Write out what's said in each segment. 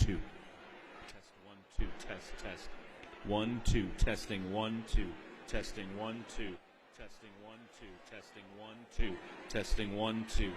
2. Test 1 2. Test. 1 2. Testing 1 2. Testing 1 2. Testing 1 2. Testing 1 2. Testing 1 2.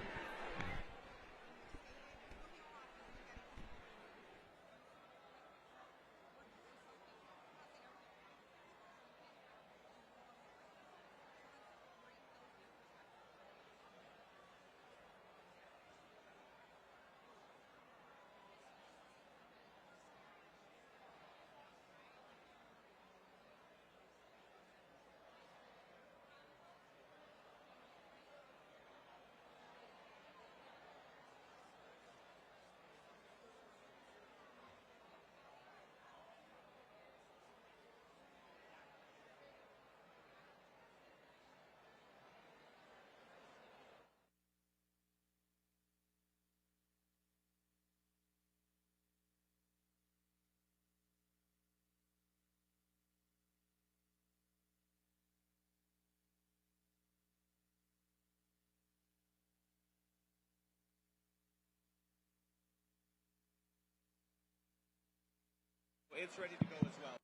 It's ready to go as well.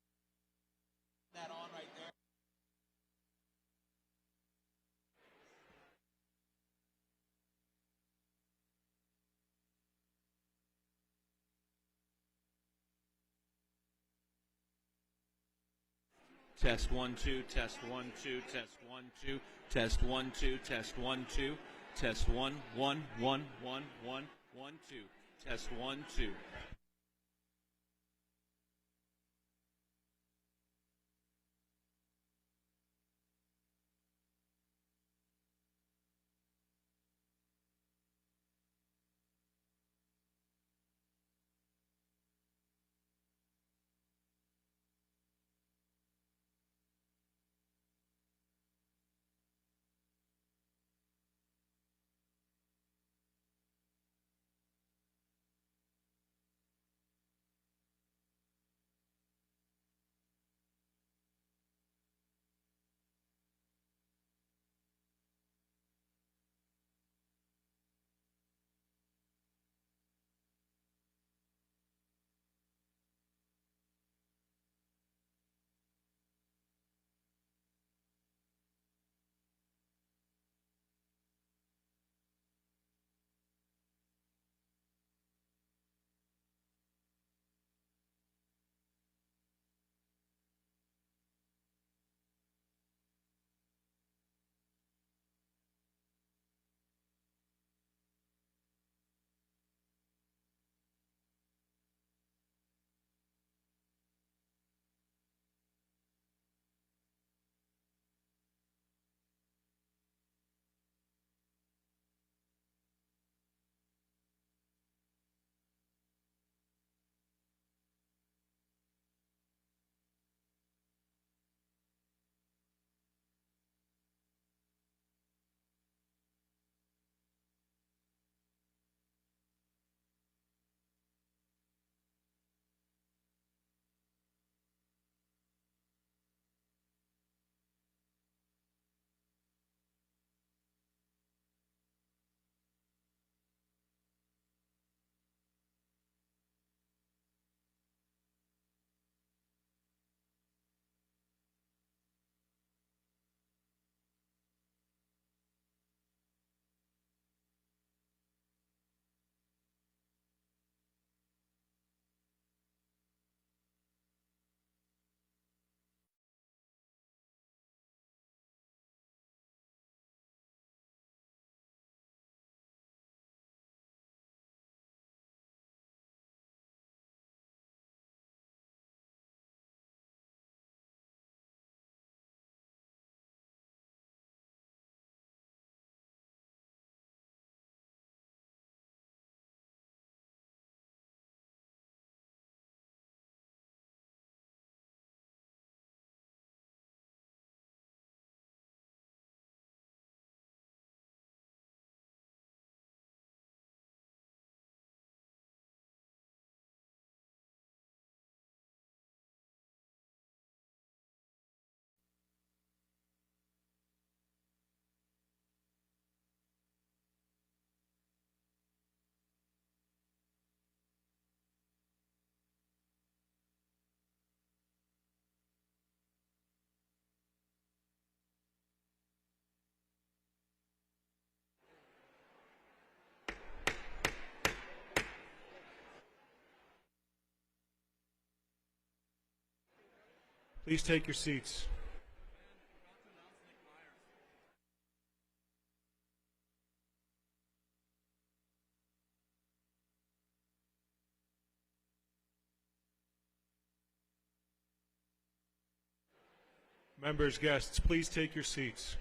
That on right there. Test 1 2. Test 1 2. Test 1 2. Test 1 2. Test 1 2. Test 1 1 1 1 1 1 2. Test 1 2. Please take your seats. Members, guests, please take your seats.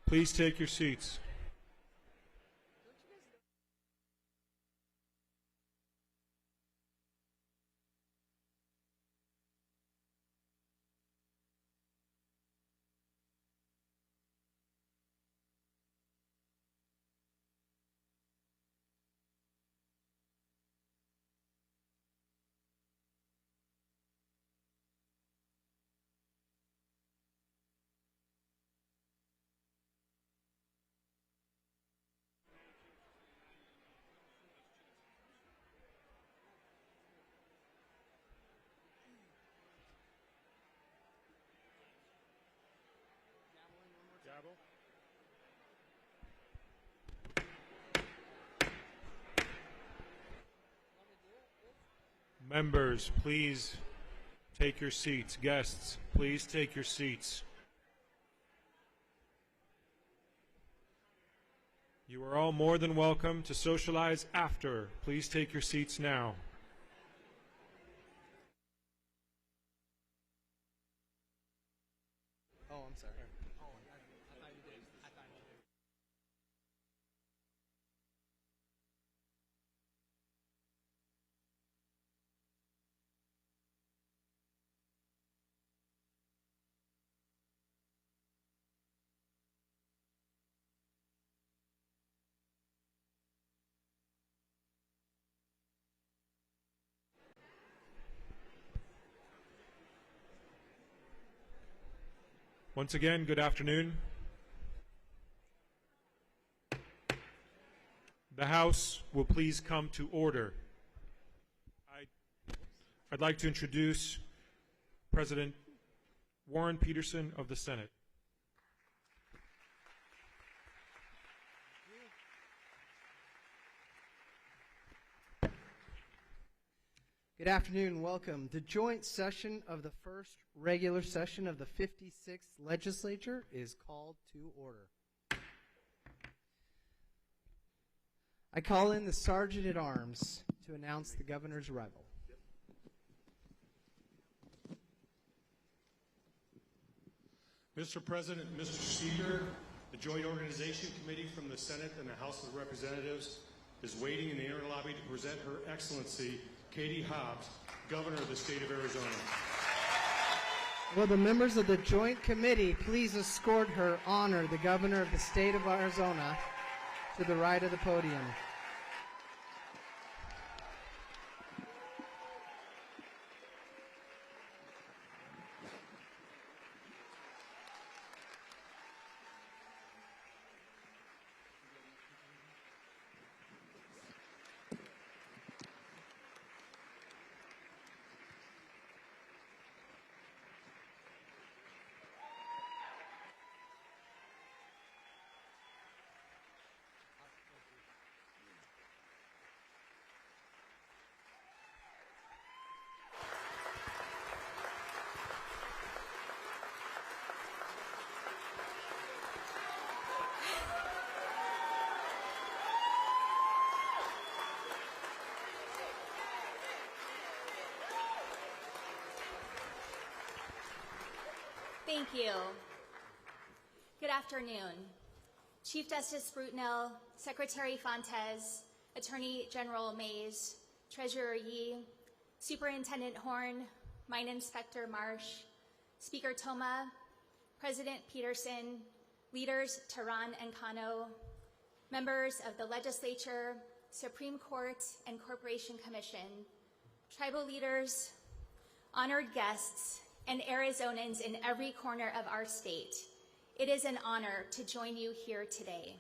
Please take your seats. Members, please take your seats. Guests, please take your seats. You are all more than welcome to socialize after. Please take your seats now. Oh, I'm sorry. Once again, good afternoon. The House will please come to order. I'd like to introduce President Warren Petersen of the Senate. Good afternoon and welcome. The joint session of the first regular session of the 56th Legislature is called to order. I call in the Sergeant at Arms to announce the Governor's arrival. Mr. President, Mr. Speaker, the Joint Organization Committee from the Senate and the House of Representatives is waiting in the inner lobby to present Her Excellency Katie Hobbs, Governor of the State of Arizona. Will the members of the Joint Committee please escort her honor, the Governor of the State of Arizona, to the right of the podium. Thank you. Good afternoon. Chief Justice Brutinel, Secretary Fontes, Attorney General Mays, Treasurer Yee, Superintendent Horn, Mine Inspector Marsh, Speaker Toma, President Petersen, leaders Tehran and Kano, members of the legislature, Supreme Court, and Corporation Commission, tribal leaders, honored guests, and Arizonans in every corner of our state, it is an honor to join you here today.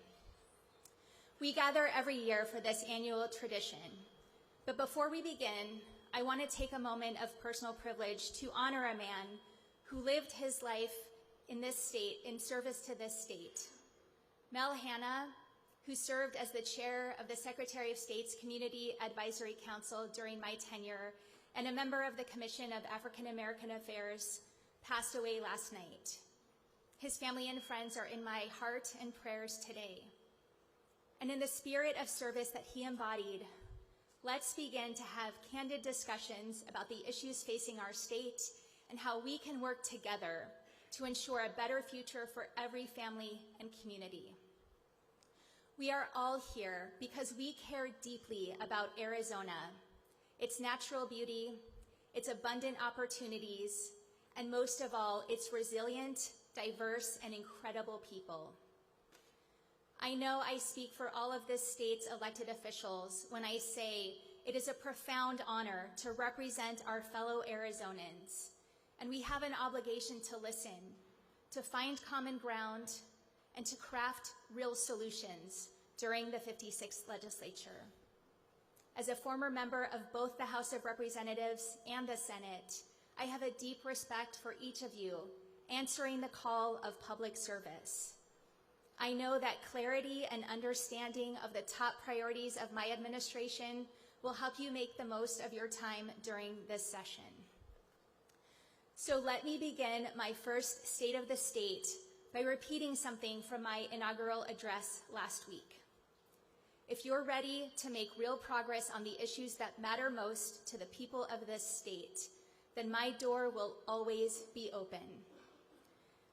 We gather every year for this annual tradition, but before we begin, I want to take a moment of personal privilege to honor a man who lived his life in this state, in service to this state. Mel Hanna, who served as the chair of the Secretary of State's Community Advisory Council during my tenure and a member of the Commission of African American Affairs, passed away last night. His family and friends are in my heart and prayers today. And in the spirit of service that he embodied, let's begin to have candid discussions about the issues facing our state and how we can work together to ensure a better future for every family and community. We are all here because we care deeply about Arizona, its natural beauty, its abundant opportunities, and most of all, its resilient, diverse, and incredible people. I know I speak for all of this state's elected officials when I say it is a profound honor to represent our fellow Arizonans, and we have an obligation to listen, to find common ground, and to craft real solutions during the 56th legislature. As a former member of both the House of Representatives and the Senate, I have a deep respect for each of you answering the call of public service. I know that clarity and understanding of the top priorities of my administration will help you make the most of your time during this session. So let me begin my first State of the State by repeating something from my inaugural address last week. If you're ready to make real progress on the issues that matter most to the people of this state, then my door will always be open.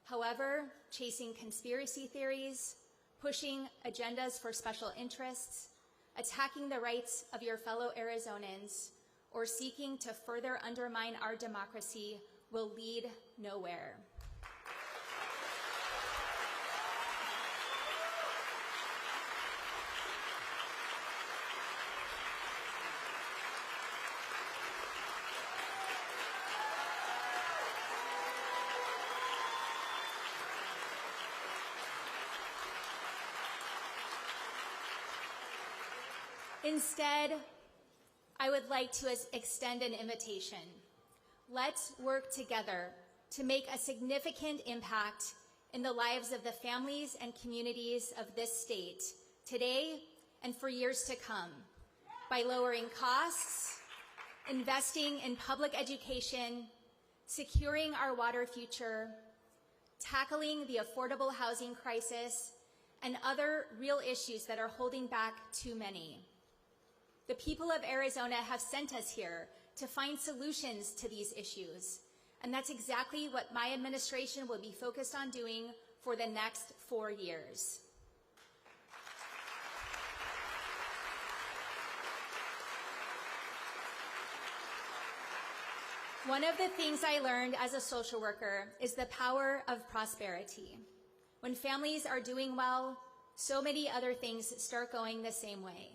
However, chasing conspiracy theories, pushing agendas for special interests, attacking the rights of your fellow Arizonans, or seeking to further undermine our democracy will lead nowhere. Instead, I would like to extend an invitation. Let's work together to make a significant impact in the lives of the families and communities of this state today and for years to come by lowering costs, investing in public education, securing our water future, tackling the affordable housing crisis, and other real issues that are holding back too many. The people of Arizona have sent us here to find solutions to these issues, and that's exactly what my administration will be focused on doing for the next 4 years. One of the things I learned as a social worker is the power of prosperity. When families are doing well, so many other things start going the same way.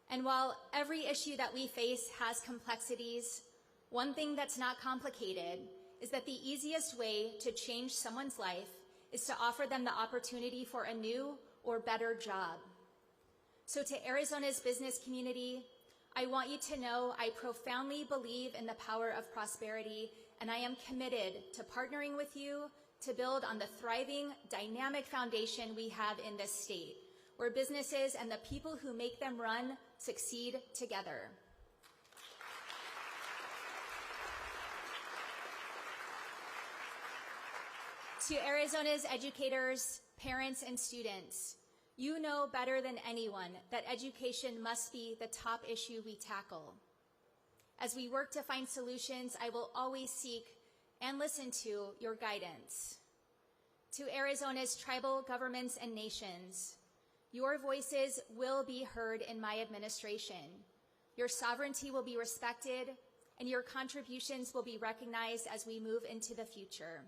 And while every issue that we face has complexities, one thing that's not complicated is that the easiest way to change someone's life is to offer them the opportunity for a new or better job. So to Arizona's business community, I want you to know I profoundly believe in the power of prosperity, and I am committed to partnering with you to build on the thriving, dynamic foundation we have in this state, where businesses and the people who make them run succeed together. To Arizona's educators, parents, and students, you know better than anyone that education must be the top issue we tackle. As we work to find solutions, I will always seek and listen to your guidance. To Arizona's tribal governments and nations, your voices will be heard in my administration. Your sovereignty will be respected, and your contributions will be recognized as we move into the future.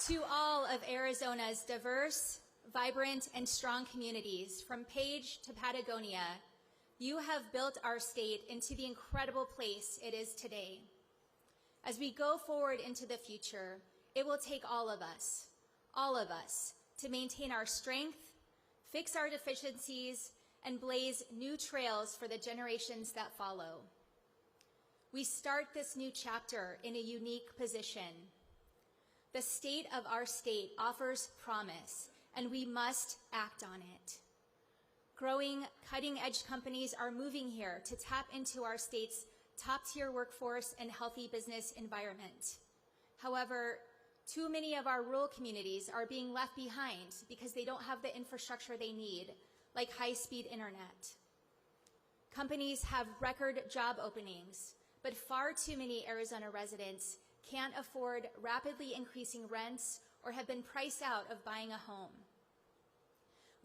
To all of Arizona's diverse, vibrant, and strong communities, from Page to Patagonia, you have built our state into the incredible place it is today. As we go forward into the future, it will take all of us, to maintain our strength, fix our deficiencies, and blaze new trails for the generations that follow. We start this new chapter in a unique position. The state of our state offers promise, and we must act on it. Growing, cutting-edge companies are moving here to tap into our state's top-tier workforce and healthy business environment. However, too many of our rural communities are being left behind because they don't have the infrastructure they need, like high-speed internet. Companies have record job openings, but far too many Arizona residents can't afford rapidly increasing rents or have been priced out of buying a home.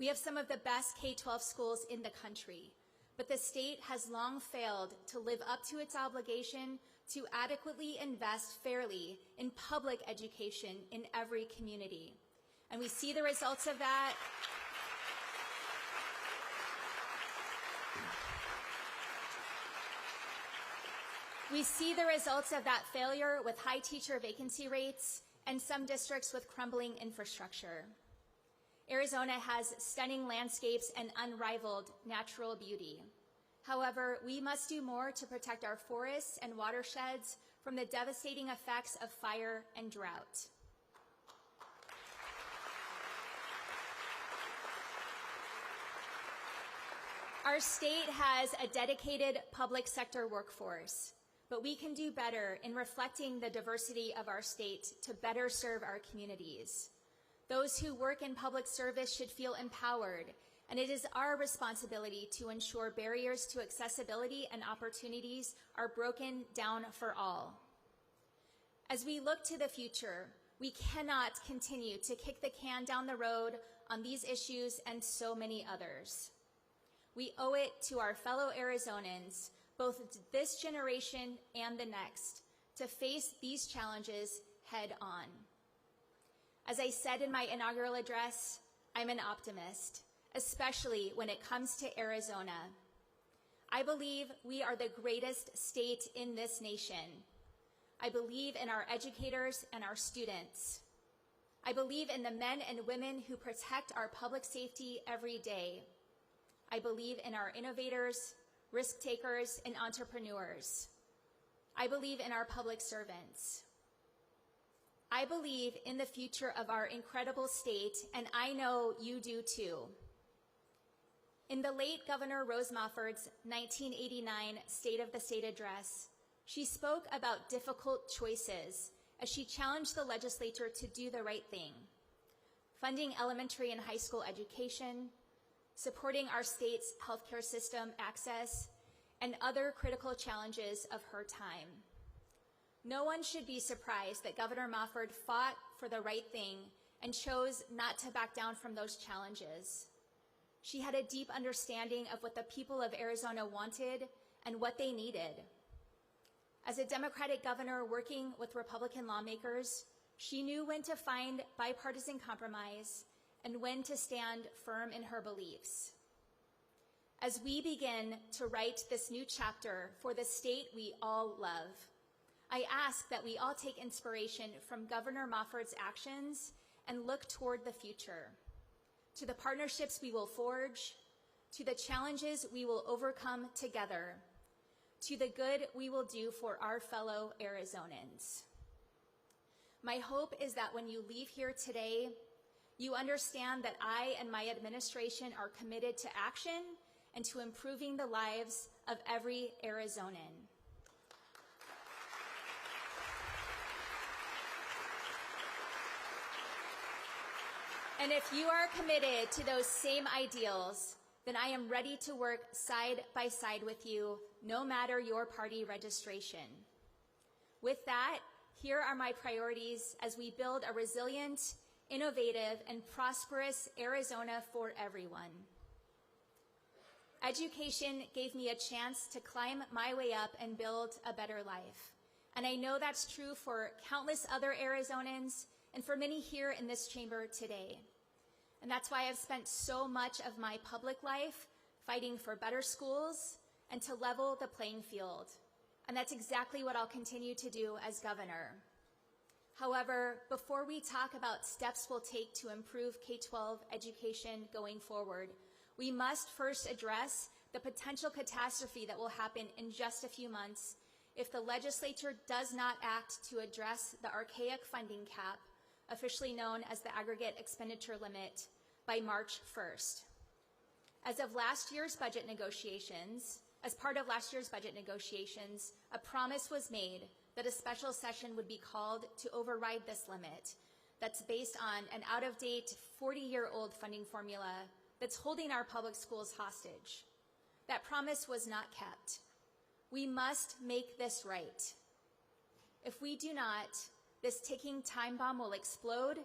We have some of the best K-12 schools in the country, but the state has long failed to live up to its obligation to adequately invest fairly in public education in every community. And we see the results of that. We see the results of that failure with high teacher vacancy rates and some districts with crumbling infrastructure. Arizona has stunning landscapes and unrivaled natural beauty. However, we must do more to protect our forests and watersheds from the devastating effects of fire and drought. Our state has a dedicated public sector workforce, but we can do better in reflecting the diversity of our state to better serve our communities. Those who work in public service should feel empowered, and it is our responsibility to ensure barriers to accessibility and opportunities are broken down for all. As we look to the future, we cannot continue to kick the can down the road on these issues and so many others. We owe it to our fellow Arizonans, both this generation and the next, to face these challenges head on. As I said in my inaugural address, I'm an optimist, especially when it comes to Arizona. I believe we are the greatest state in this nation. I believe in our educators and our students. I believe in the men and women who protect our public safety every day. I believe in our innovators, risk takers, and entrepreneurs. I believe in our public servants. I believe in the future of our incredible state, and I know you do too. In the late Governor Rose Mofford's 1989 State of the State address, she spoke about difficult choices as she challenged the legislature to do the right thing, funding elementary and high school education, supporting our state's healthcare system access, and other critical challenges of her time. No one should be surprised that Governor Mofford fought for the right thing and chose not to back down from those challenges. She had a deep understanding of what the people of Arizona wanted and what they needed. As a Democratic governor working with Republican lawmakers, she knew when to find bipartisan compromise and when to stand firm in her beliefs. As we begin to write this new chapter for the state we all love, I ask that we all take inspiration from Governor Mofford's actions and look toward the future, to the partnerships we will forge, to the challenges we will overcome together, to the good we will do for our fellow Arizonans. My hope is that when you leave here today, you understand that I and my administration are committed to action and to improving the lives of every Arizonan. And if you are committed to those same ideals, then I am ready to work side by side with you, no matter your party registration. With that, here are my priorities as we build a resilient, innovative, and prosperous Arizona for everyone. Education gave me a chance to climb my way up and build a better life. And I know that's true for countless other Arizonans and for many here in this chamber today. And that's why I've spent so much of my public life fighting for better schools and to level the playing field. And that's exactly what I'll continue to do as governor. However, before we talk about steps we'll take to improve K-12 education going forward, we must first address the potential catastrophe that will happen in just a few months if the legislature does not act to address the archaic funding cap, officially known as the aggregate expenditure limit, by March 1st. As part of last year's budget negotiations, a promise was made that a special session would be called to override this limit that's based on an out-of-date 40-year-old funding formula that's holding our public schools hostage. That promise was not kept. We must make this right. If we do not, this ticking time bomb will explode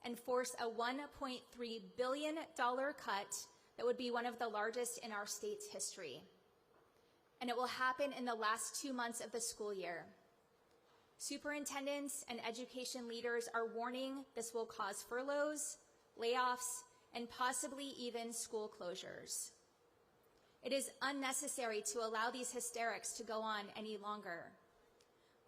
and force a $1.3 billion cut that would be one of the largest in our state's history. And it will happen in the last 2 months of the school year. Superintendents and education leaders are warning this will cause furloughs, layoffs, and possibly even school closures. It is unnecessary to allow these hysterics to go on any longer.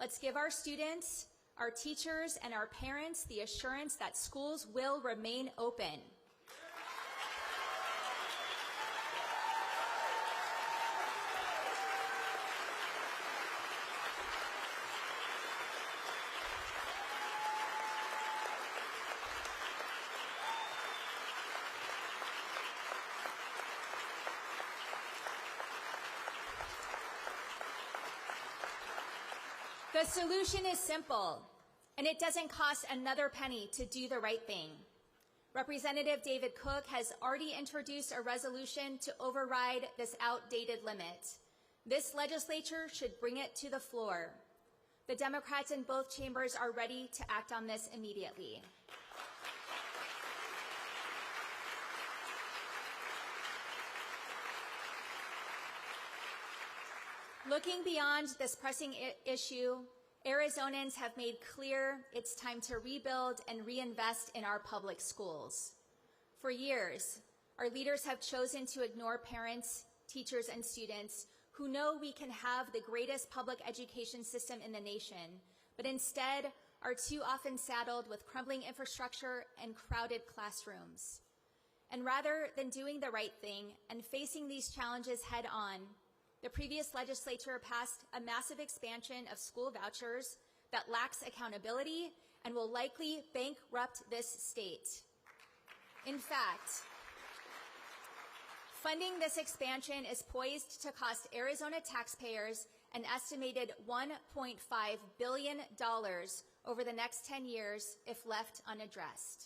Let's give our students, our teachers, and our parents the assurance that schools will remain open. The solution is simple, and it doesn't cost another penny to do the right thing. Representative David Cook has already introduced a resolution to override this outdated limit. This legislature should bring it to the floor. The Democrats in both chambers are ready to act on this immediately. Looking beyond this pressing issue, Arizonans have made clear it's time to rebuild and reinvest in our public schools. For years, our leaders have chosen to ignore parents, teachers, and students who know we can have the greatest public education system in the nation, but instead are too often saddled with crumbling infrastructure and crowded classrooms. And rather than doing the right thing and facing these challenges head on, the previous legislature passed a massive expansion of school vouchers that lacks accountability and will likely bankrupt this state. In fact, funding this expansion is poised to cost Arizona taxpayers an estimated $1.5 billion over the next 10 years if left unaddressed.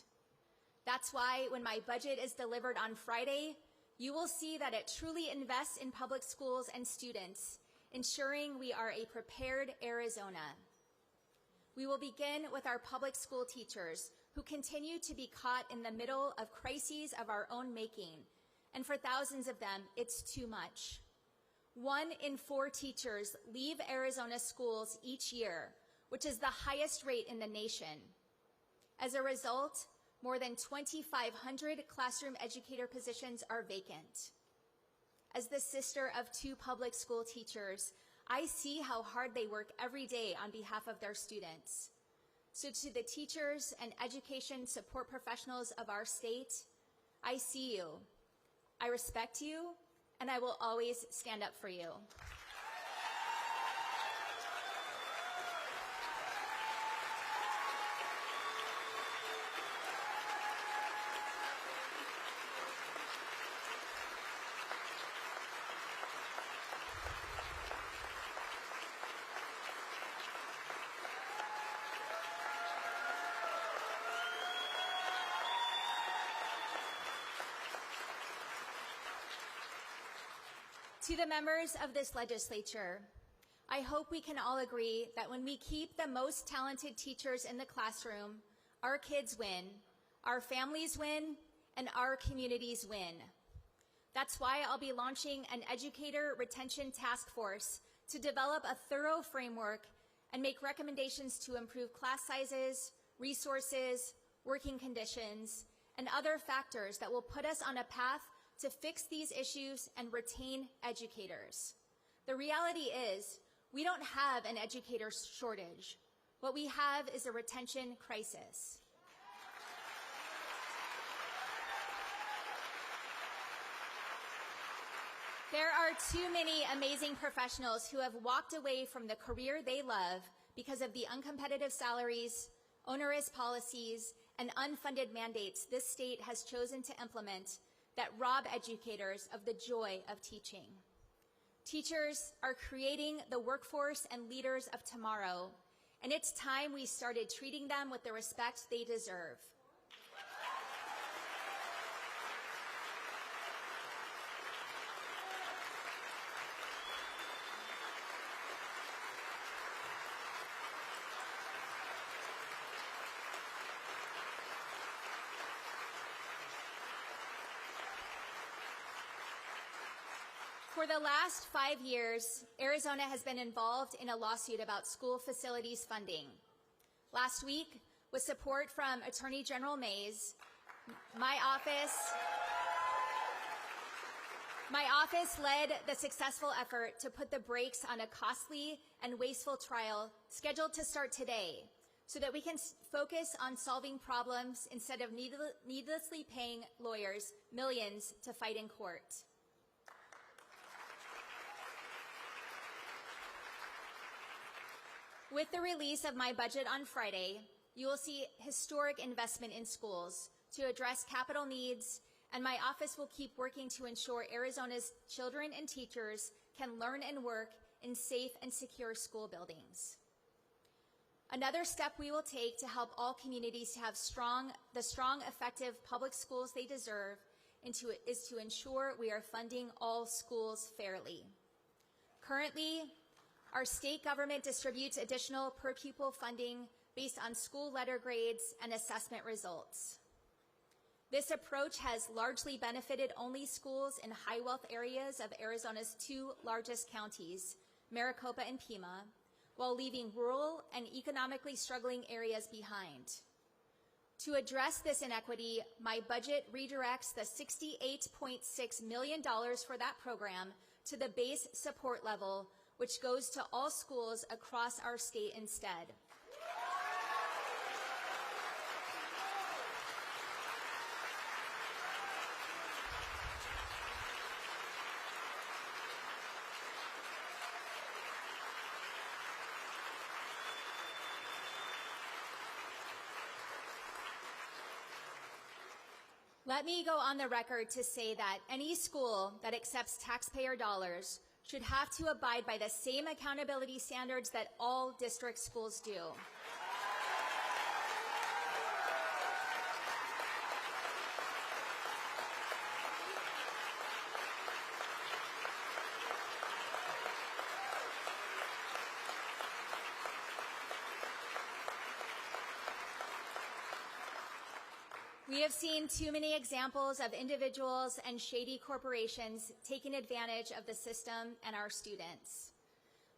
That's why when my budget is delivered on Friday, you will see that it truly invests in public schools and students, ensuring we are a prepared Arizona. We will begin with our public school teachers, who continue to be caught in the middle of crises of our own making, and for thousands of them, it's too much. 1 in 4 teachers leave Arizona schools each year, which is the highest rate in the nation. As a result, more than 2,500 classroom educator positions are vacant. As the sister of 2 public school teachers, I see how hard they work every day on behalf of their students. So to the teachers and education support professionals of our state, I see you, I respect you, and I will always stand up for you. To the members of this legislature, I hope we can all agree that when we keep the most talented teachers in the classroom, our kids win, our families win, and our communities win. That's why I'll be launching an educator retention task force to develop a thorough framework and make recommendations to improve class sizes, resources, working conditions, and other factors that will put us on a path to fix these issues and retain educators. The reality is, we don't have an educator shortage. What we have is a retention crisis. There are too many amazing professionals who have walked away from the career they love because of the uncompetitive salaries, onerous policies, and unfunded mandates this state has chosen to implement that rob educators of the joy of teaching. Teachers are creating the workforce and leaders of tomorrow, and it's time we started treating them with the respect they deserve. For the last 5 years, Arizona has been involved in a lawsuit about school facilities funding. Last week, with support from Attorney General Mays, my office led the successful effort to put the brakes on a costly and wasteful trial scheduled to start today so that we can focus on solving problems instead of needlessly paying lawyers millions to fight in court. With the release of my budget on Friday, you will see historic investment in schools to address capital needs, and my office will keep working to ensure Arizona's children and teachers can learn and work in safe and secure school buildings. Another step we will take to help all communities to have the strong, effective public schools they deserve is to ensure we are funding all schools fairly. Currently, our state government distributes additional per-pupil funding based on school letter grades and assessment results. This approach has largely benefited only schools in high-wealth areas of Arizona's two largest counties, Maricopa and Pima, while leaving rural and economically struggling areas behind. To address this inequity, my budget redirects the $68.6 million for that program to the base support level, which goes to all schools across our state instead. Let me go on the record to say that any school that accepts taxpayer dollars should have to abide by the same accountability standards that all district schools do. We have seen too many examples of individuals and shady corporations taking advantage of the system and our students.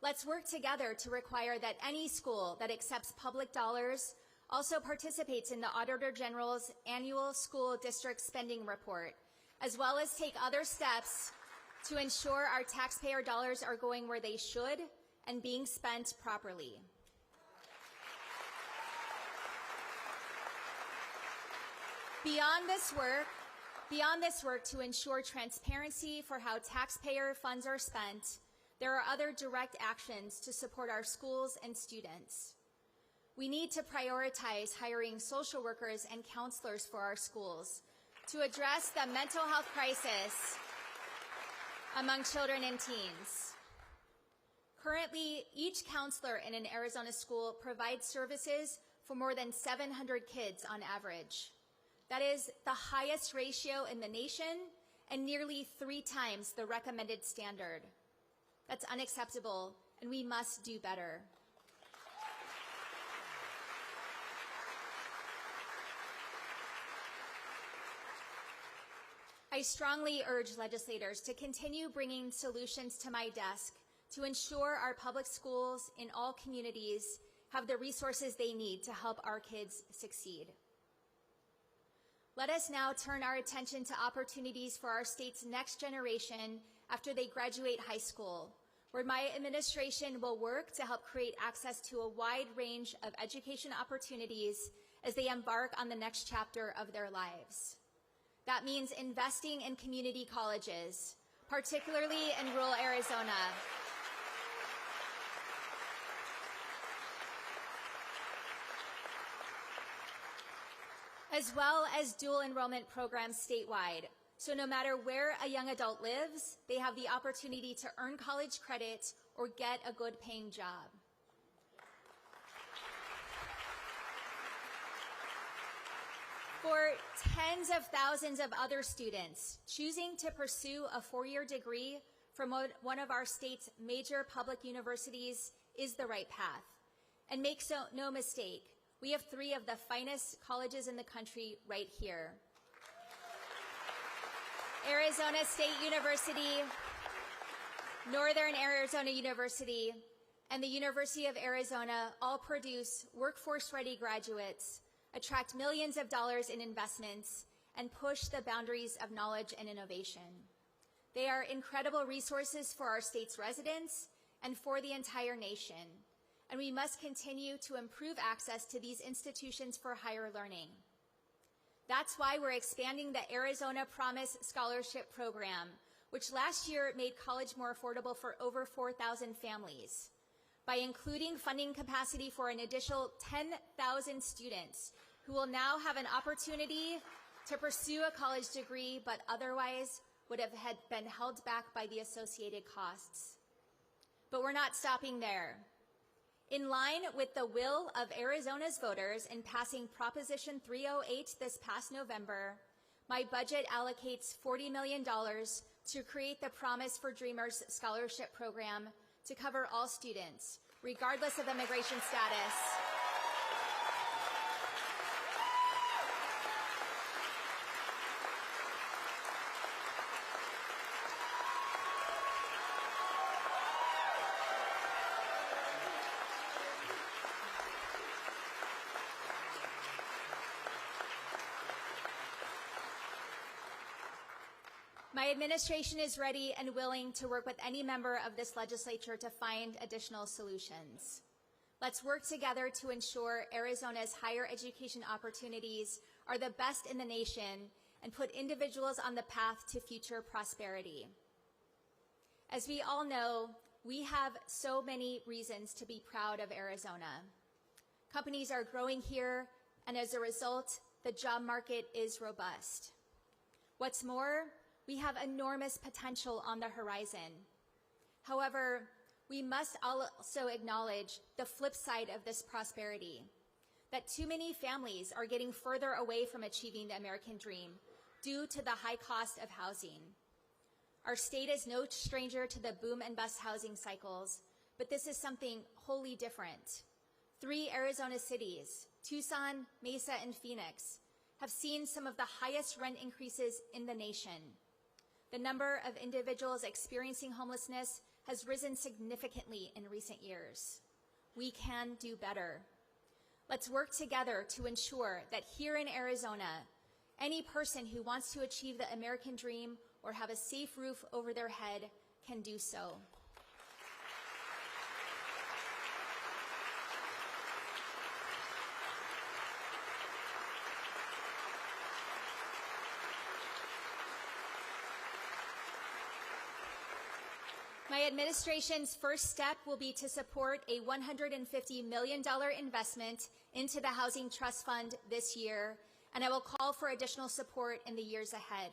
Let's work together to require that any school that accepts public dollars also participates in the Auditor General's annual school district spending report, as well as take other steps to ensure our taxpayer dollars are going where they should and being spent properly. Beyond this work to ensure transparency for how taxpayer funds are spent, there are other direct actions to support our schools and students. We need to prioritize hiring social workers and counselors for our schools to address the mental health crisis among children and teens. Currently, each counselor in an Arizona school provides services for more than 700 kids on average. That is the highest ratio in the nation and nearly 3 times the recommended standard. That's unacceptable, and we must do better. I strongly urge legislators to continue bringing solutions to my desk to ensure our public schools in all communities have the resources they need to help our kids succeed. Let us now turn our attention to opportunities for our state's next generation after they graduate high school, where my administration will work to help create access to a wide range of education opportunities as they embark on the next chapter of their lives. That means investing in community colleges, particularly in rural Arizona. As well as dual enrollment programs statewide. So no matter where a young adult lives, they have the opportunity to earn college credit or get a good paying job. For tens of thousands of other students, choosing to pursue a four-year degree from one of our state's major public universities is the right path. And make no mistake, we have three of the finest colleges in the country right here. Arizona State University, Northern Arizona University, and the University of Arizona all produce workforce-ready graduates, attract millions of dollars in investments, and push the boundaries of knowledge and innovation. They are incredible resources for our state's residents and for the entire nation. And we must continue to improve access to these institutions for higher learning. That's why we're expanding the Arizona Promise Scholarship Program, which last year made college more affordable for over 4,000 families, by including funding capacity for an additional 10,000 students who will now have an opportunity to pursue a college degree but otherwise would have been held back by the associated costs. But we're not stopping there. In line with the will of Arizona's voters in passing Proposition 308 this past November, my budget allocates $40 million to create the Promise for Dreamers Scholarship Program to cover all students, regardless of immigration status. My administration is ready and willing to work with any member of this legislature to find additional solutions. Let's work together to ensure Arizona's higher education opportunities are the best in the nation and put individuals on the path to future prosperity. As we all know, we have so many reasons to be proud of Arizona. Companies are growing here, and as a result, the job market is robust. What's more, we have enormous potential on the horizon. However, we must also acknowledge the flip side of this prosperity, that too many families are getting further away from achieving the American dream due to the high cost of housing. Our state is no stranger to the boom and bust housing cycles, but this is something wholly different. 3 Arizona cities, Tucson, Mesa, and Phoenix, have seen some of the highest rent increases in the nation. The number of individuals experiencing homelessness has risen significantly in recent years. We can do better. Let's work together to ensure that here in Arizona, any person who wants to achieve the American dream or have a safe roof over their head can do so. My administration's first step will be to support a $150 million investment into the Housing Trust Fund this year, and I will call for additional support in the years ahead.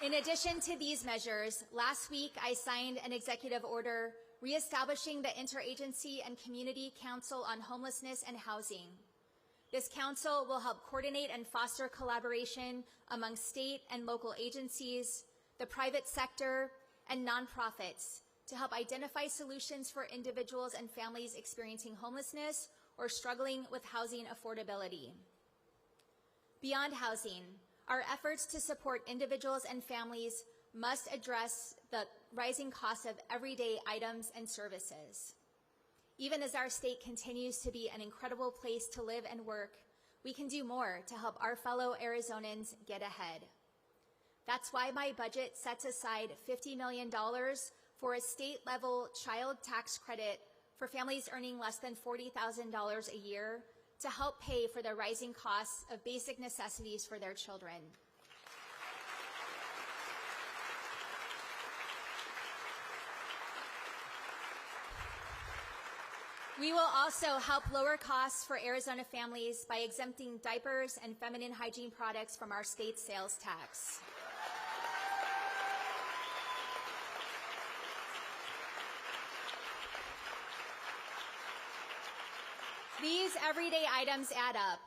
In addition to these measures, last week I signed an executive order reestablishing the Interagency and Community Council on Homelessness and Housing. This council will help coordinate and foster collaboration among state and local agencies, the private sector, and nonprofits to help identify solutions for individuals and families experiencing homelessness or struggling with housing affordability. Beyond housing, Our efforts to support individuals and families must address the rising costs of everyday items and services. Even as our state continues to be an incredible place to live and work, we can do more to help our fellow Arizonans get ahead. That's why my budget sets aside $50 million for a state-level child tax credit for families earning less than $40,000 a year to help pay for the rising costs of basic necessities for their children. We will also help lower costs for Arizona families by exempting diapers and feminine hygiene products from our state sales tax. These everyday items add up,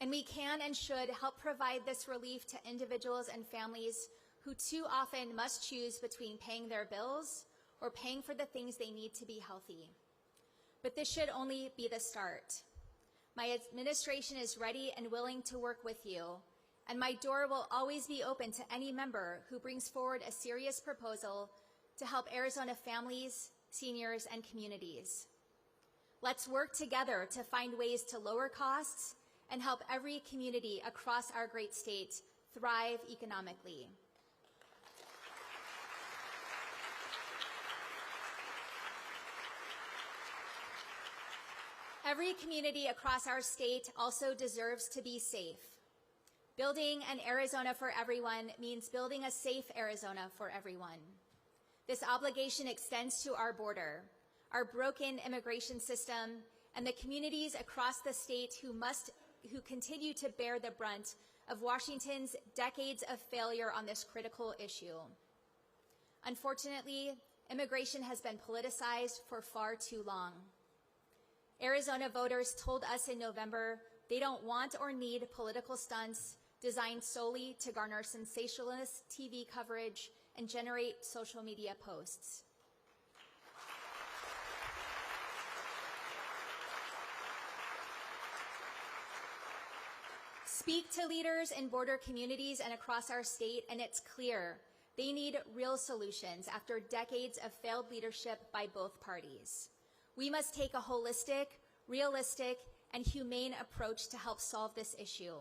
and we can and should help provide this relief to individuals and families who too often must choose between paying their bills or paying for the things they need to be healthy. But this should only be the start. My administration is ready and willing to work with you, and my door will always be open to any member who brings forward a serious proposal to help Arizona families, seniors, and communities. Let's work together to find ways to lower costs and help every community across our great state thrive economically. Every community across our state also deserves to be safe. Building an Arizona for everyone means building a safe Arizona for everyone. This obligation extends to our border, our broken immigration system, and the communities across the state who continue to bear the brunt of Washington's decades of failure on this critical issue. Unfortunately, immigration has been politicized for far too long. Arizona voters told us in November they don't want or need political stunts designed solely to garner sensationalist TV coverage and generate social media posts. Speak to leaders in border communities and across our state, and it's clear they need real solutions after decades of failed leadership by both parties. We must take a holistic, realistic, and humane approach to help solve this issue.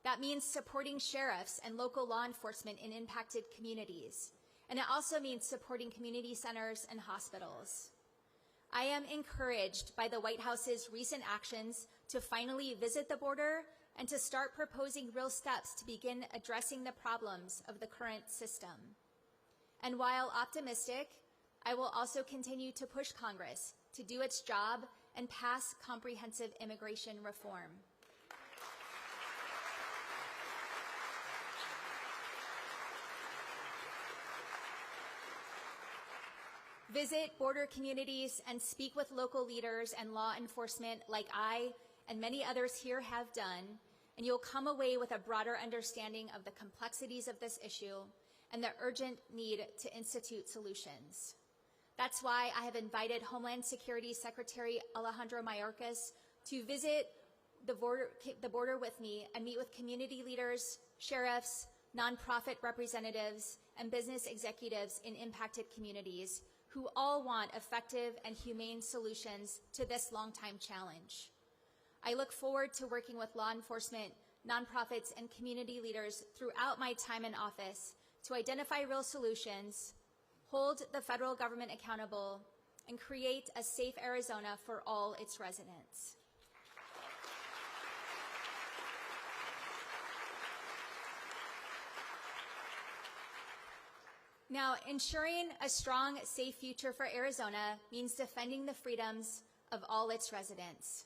That means supporting sheriffs and local law enforcement in impacted communities, and it also means supporting community centers and hospitals. I am encouraged by the White House's recent actions to finally visit the border and to start proposing real steps to begin addressing the problems of the current system. And while optimistic, I will also continue to push Congress to do its job and pass comprehensive immigration reform. Visit border communities and speak with local leaders and law enforcement like I and many others here have done, and you'll come away with a broader understanding of the complexities of this issue and the urgent need to institute solutions. That's why I have invited Homeland Security Secretary Alejandro Mayorkas to visit the border with me and meet with community leaders, sheriffs, nonprofit representatives, and business executives in impacted communities who all want effective and humane solutions to this long-time challenge. I look forward to working with law enforcement, nonprofits, and community leaders throughout my time in office to identify real solutions, hold the federal government accountable, and create a safe Arizona for all its residents. Now, ensuring a strong, safe future for Arizona means defending the freedoms of all its residents.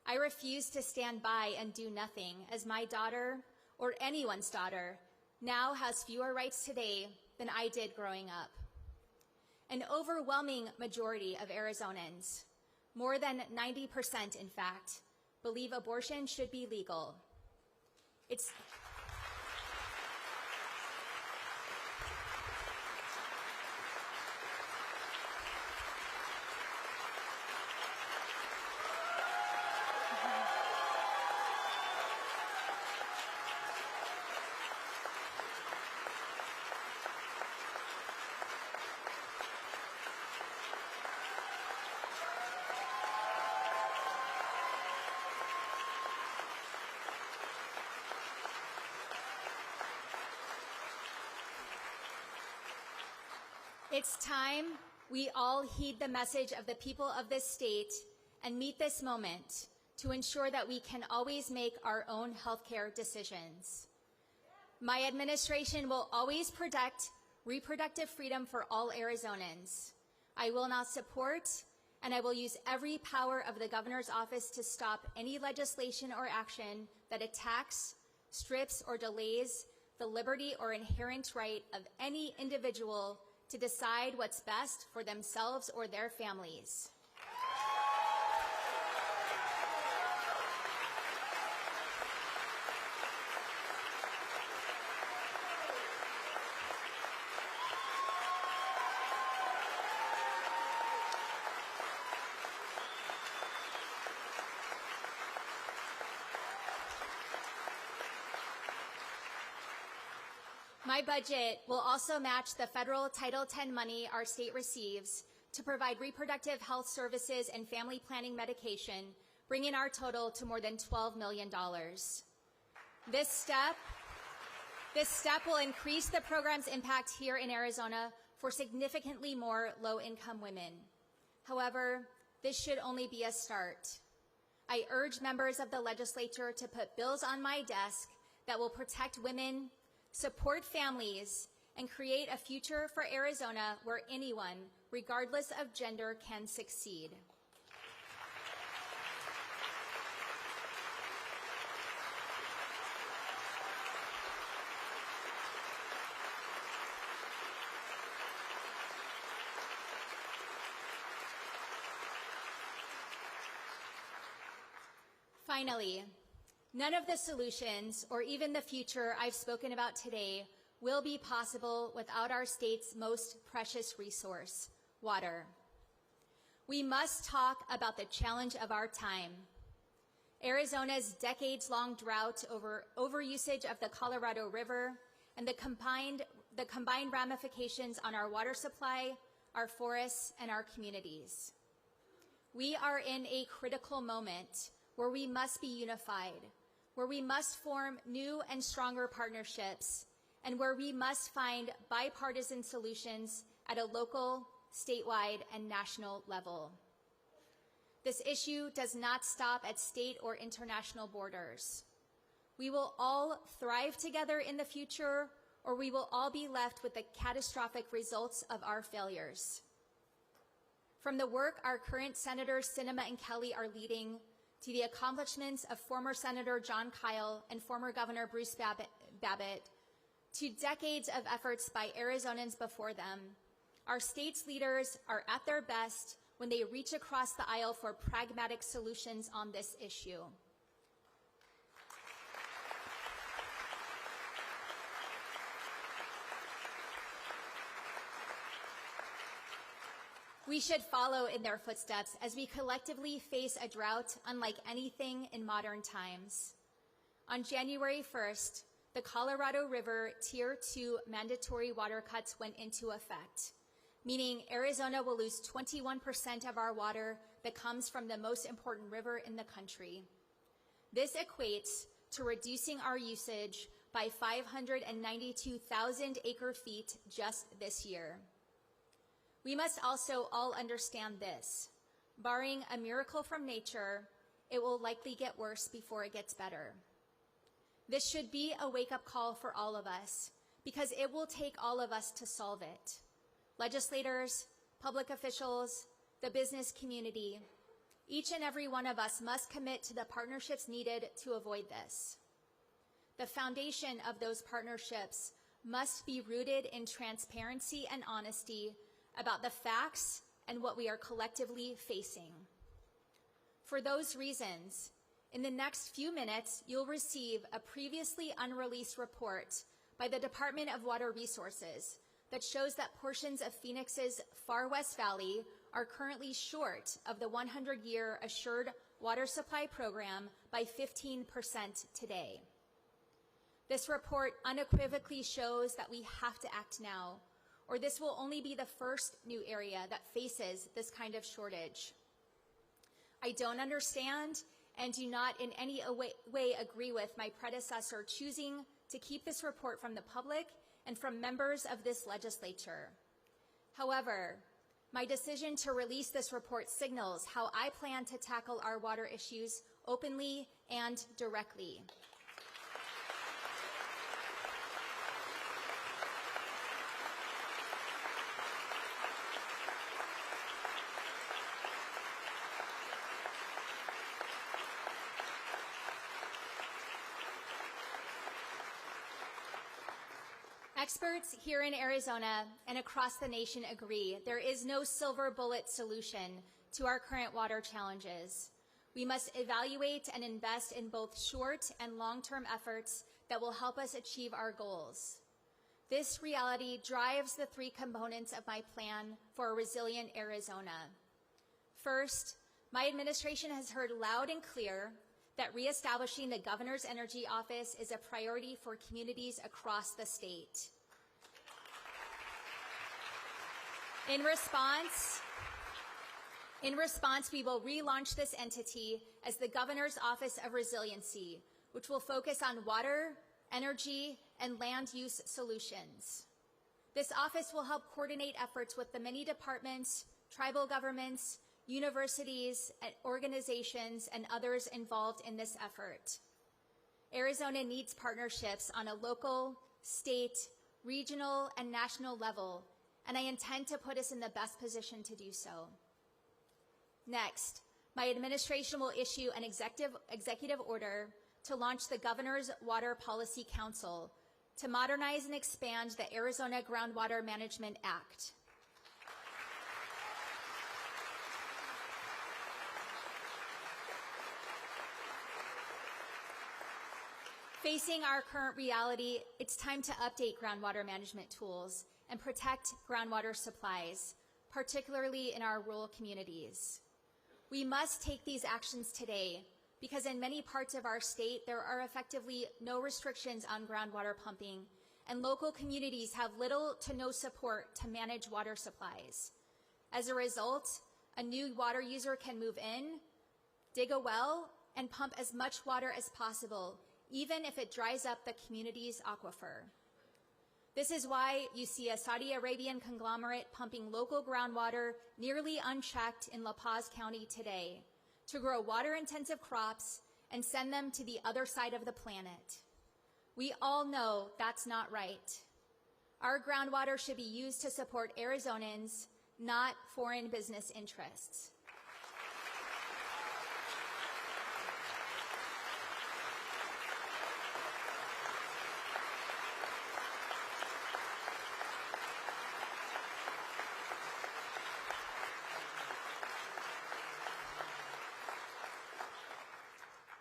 I refuse to stand by and do nothing as my daughter, or anyone's daughter, now has fewer rights today than I did growing up. An overwhelming majority of Arizonans, more than 90% in fact, believe abortion should be legal. It's time we all heed the message of the people of this state and meet this moment to ensure that we can always make our own healthcare decisions. My administration will always protect reproductive freedom for all Arizonans. I will not support, and I will use every power of the governor's office to stop any legislation or action that attacks, strips, or delays the liberty or inherent right of any individual to decide what's best for themselves or their families. My budget will also match the federal Title X money our state receives to provide reproductive health services and family planning medication, bringing our total to more than $12 million. This step will increase the program's impact here in Arizona for significantly more low-income women. However, this should only be a start. I urge members of the legislature to put bills on my desk that will protect women, support families, and create a future for Arizona where anyone, regardless of gender, can succeed. Finally, none of the solutions or even the future I've spoken about today will be possible without our state's most precious resource, water. We must talk about the challenge of our time. Arizona's decades-long drought over overusage of the Colorado River and the combined ramifications on our water supply, our forests, and our communities. We are in a critical moment where we must be unified, where we must form new and stronger partnerships, and where we must find bipartisan solutions at a local, statewide, and national level. This issue does not stop at state or international borders. We will all thrive together in the future, or we will all be left with the catastrophic results of our failures. From the work our current Senators Sinema and Kelly are leading, to the accomplishments of former Senator John Kyle and former Governor Bruce Babbitt, to decades of efforts by Arizonans before them, our state's leaders are at their best when they reach across the aisle for pragmatic solutions on this issue. We should follow in their footsteps as we collectively face a drought unlike anything in modern times. On January 1st, the Colorado River Tier 2 mandatory water cuts went into effect, meaning Arizona will lose 21% of our water that comes from the most important river in the country. This equates to reducing our usage by 592,000 acre-feet just this year. We must also all understand this. Barring a miracle from nature, it will likely get worse before it gets better. This should be a wake-up call for all of us, because it will take all of us to solve it. Legislators, public officials, the business community, each and every one of us must commit to the partnerships needed to avoid this. The foundation of those partnerships must be rooted in transparency and honesty about the facts and what we are collectively facing. For those reasons, in the next few minutes, you'll receive a previously unreleased report by the Department of Water Resources that shows that portions of Phoenix's Far West Valley are currently short of the 100-year Assured Water Supply Program by 15% today. This report unequivocally shows that we have to act now, or this will only be the first new area that faces this kind of shortage. I don't understand and do not in any way agree with my predecessor choosing to keep this report from the public and from members of this legislature. However, my decision to release this report signals how I plan to tackle our water issues openly and directly. Experts here in Arizona and across the nation agree there is no silver bullet solution to our current water challenges. We must evaluate and invest in both short and long-term efforts that will help us achieve our goals. This reality drives the three components of my plan for a resilient Arizona. First, my administration has heard loud and clear that reestablishing the Governor's Energy Office is a priority for communities across the state. In response, we will relaunch this entity as the Governor's Office of Resiliency, which will focus on water, energy, and land use solutions. This office will help coordinate efforts with the many departments, tribal governments, universities, organizations, and others involved in this effort. Arizona needs partnerships on a local, state, regional, and national level, and I intend to put us in the best position to do so. Next, my administration will issue an executive order to launch the Governor's Water Policy Council to modernize and expand the Arizona Groundwater Management Act. Facing our current reality, it's time to update groundwater management tools and protect groundwater supplies, particularly in our rural communities. We must take these actions today because in many parts of our state, there are effectively no restrictions on groundwater pumping, and local communities have little to no support to manage water supplies. As a result, a new water user can move in, dig a well, and pump as much water as possible, even if it dries up the community's aquifer. This is why you see a Saudi Arabian conglomerate pumping local groundwater nearly unchecked in La Paz County today to grow water-intensive crops and send them to the other side of the planet. We all know that's not right. Our groundwater should be used to support Arizonans, not foreign business interests.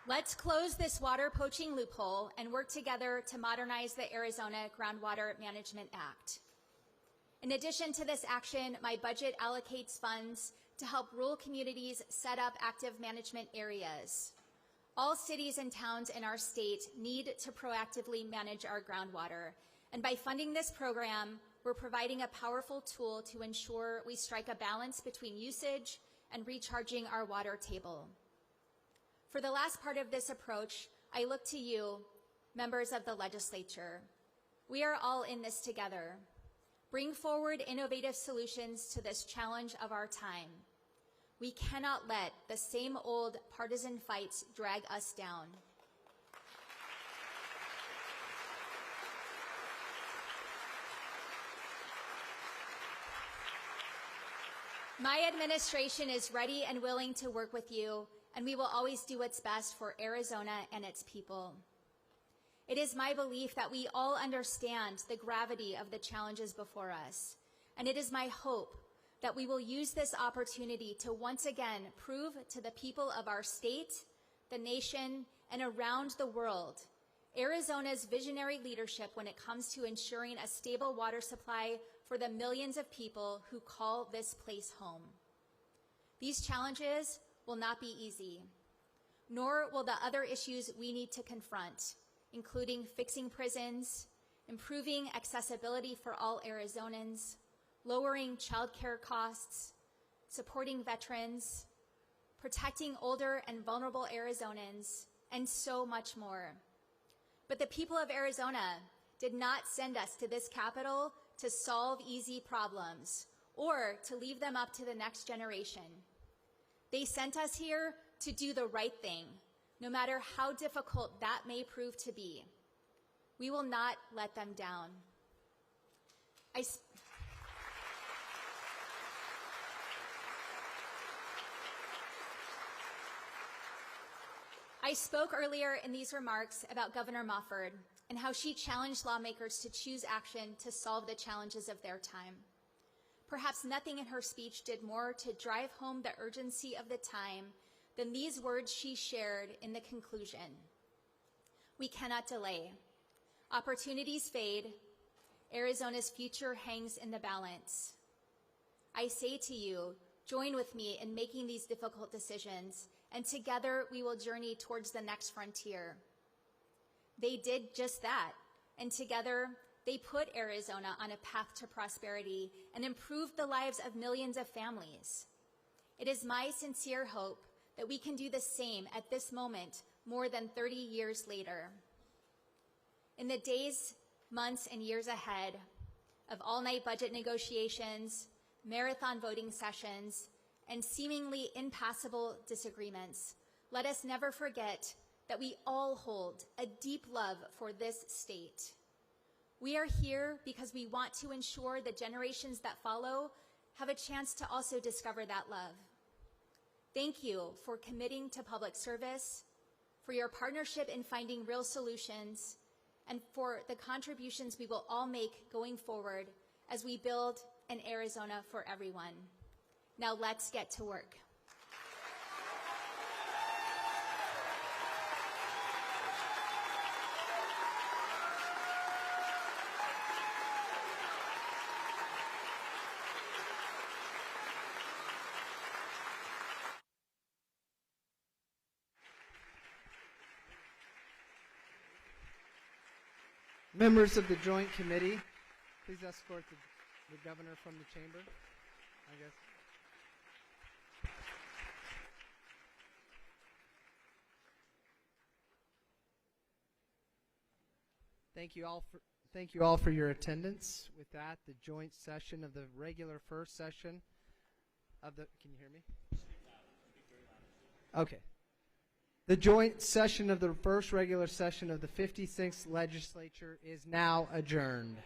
Let's close this water poaching loophole and work together to modernize the Arizona Groundwater Management Act. In addition to this action, my budget allocates funds to help rural communities set up active management areas. All cities and towns in our state need to proactively manage our groundwater, and by funding this program, we're providing a powerful tool to ensure we strike a balance between usage and recharging our water table. For the last part of this approach, I look to you, members of the legislature. We are all in this together. Bring forward innovative solutions to this challenge of our time. We cannot let the same old partisan fights drag us down. My administration is ready and willing to work with you, and we will always do what's best for Arizona and its people. It is my belief that we all understand the gravity of the challenges before us, and it is my hope that we will use this opportunity to once again prove to the people of our state, the nation, and around the world Arizona's visionary leadership when it comes to ensuring a stable water supply for the millions of people who call this place home. These challenges will not be easy, nor will the other issues we need to confront, including fixing prisons, improving accessibility for all Arizonans, lowering childcare costs, supporting veterans, protecting older and vulnerable Arizonans, and so much more. But the people of Arizona did not send us to this capital to solve easy problems or to leave them up to the next generation. They sent us here to do the right thing, no matter how difficult that may prove to be. We will not let them down. I spoke earlier in these remarks about Governor Mofford and how she challenged lawmakers to choose action to solve the challenges of their time. Perhaps nothing in her speech did more to drive home the urgency of the time than these words she shared in the conclusion. We cannot delay. Opportunities fade. Arizona's future hangs in the balance. I say to you, join with me in making these difficult decisions, and together we will journey towards the next frontier. They did just that, and together they put Arizona on a path to prosperity and improved the lives of millions of families. It is my sincere hope that we can do the same at this moment more than 30 years later. In the days, months, and years ahead of all-night budget negotiations, marathon voting sessions, and seemingly impassable disagreements, let us never forget that we all hold a deep love for this state. We are here because we want to ensure the generations that follow have a chance to also discover that love. Thank you for committing to public service, for your partnership in finding real solutions, and for the contributions we will all make going forward as we build an Arizona for everyone. Now let's get to work. Members of the Joint Committee, please escort the governor from the chamber, I guess. Thank you all for your attendance. With that, the joint session of the regular first session of the, can you hear me? Okay. The joint session of the first regular session of the 56th legislature is now adjourned.